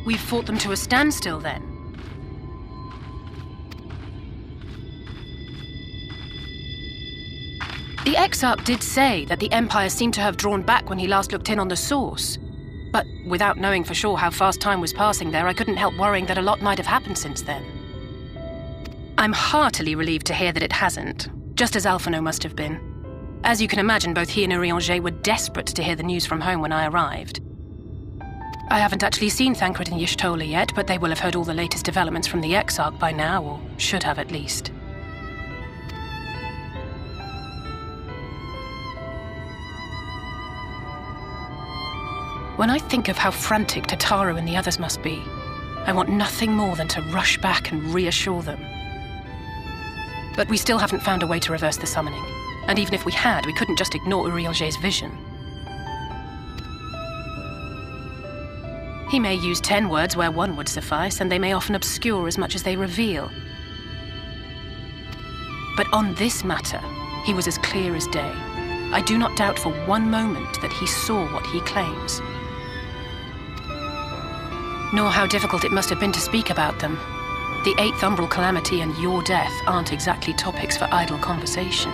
We've fought them to a standstill, then. The Exarch did say that the Empire seemed to have drawn back when he last looked in on the source. But without knowing for sure how fast time was passing there, I couldn't help worrying that a lot might have happened since then. I'm heartily relieved to hear that it hasn't, just as Alphonse must have been. As you can imagine, both he and Urianger were desperate to hear the news from home when I arrived. I haven't actually seen Thancred and Y'shtola yet, but they will have heard all the latest developments from the Exarch by now, or should have at least. When I think of how frantic Tataru and the others must be, I want nothing more than to rush back and reassure them. But we still haven't found a way to reverse the summoning. And even if we had, we couldn't just ignore Urianger's vision. He may use 10 words where 1 would suffice, and they may often obscure as much as they reveal. But on this matter, he was as clear as day. I do not doubt for one moment that he saw what he claims. Nor how difficult it must have been to speak about them. The 8th Umbral Calamity and your death aren't exactly topics for idle conversation.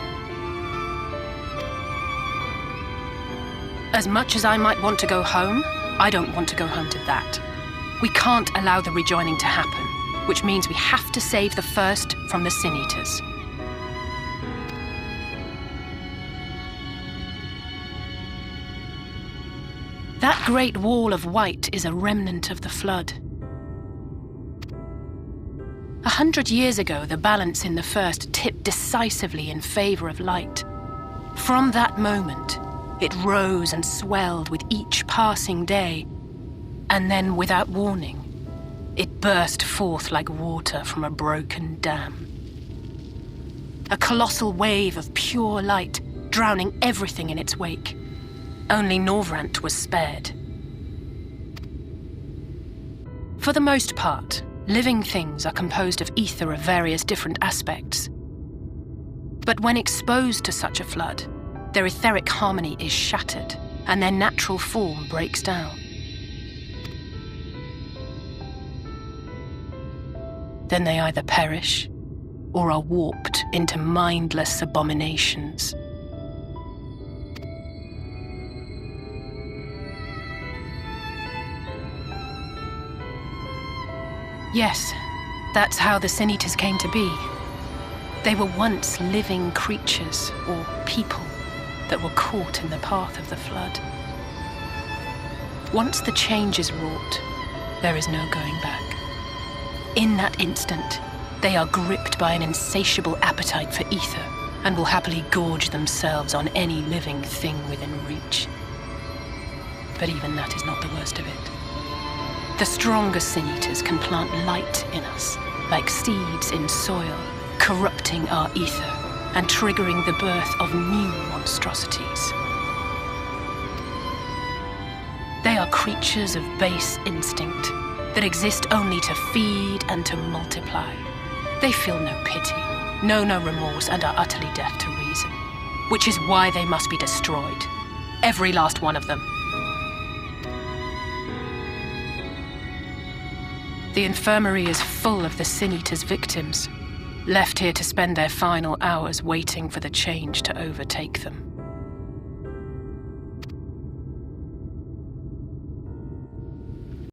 As much as I might want to go home, I don't want to go home to that. We can't allow the rejoining to happen, which means we have to save the first from the Sin Eaters. That great wall of white is a remnant of the Flood. 100 years ago, the balance in the First tipped decisively in favor of light. From that moment, it rose and swelled with each passing day, and then, without warning, it burst forth like water from a broken dam. A colossal wave of pure light, drowning everything in its wake. Only Norvrant was spared. For the most part, living things are composed of ether of various different aspects. But when exposed to such a flood, their etheric harmony is shattered, and their natural form breaks down. Then they either perish, or are warped into mindless abominations. Yes, that's how the Sin Eaters came to be. They were once living creatures, or people, that were caught in the path of the Flood. Once the change is wrought, there is no going back. In that instant, they are gripped by an insatiable appetite for ether, and will happily gorge themselves on any living thing within reach. But even that is not the worst of it. The stronger Sin Eaters can plant light in us, like seeds in soil, corrupting our ether and triggering the birth of new monstrosities. They are creatures of base instinct that exist only to feed and to multiply. They feel no pity, know no remorse, and are utterly deaf to reason, which is why they must be destroyed. Every last one of them. The infirmary is full of the Sin Eaters' victims, left here to spend their final hours waiting for the change to overtake them.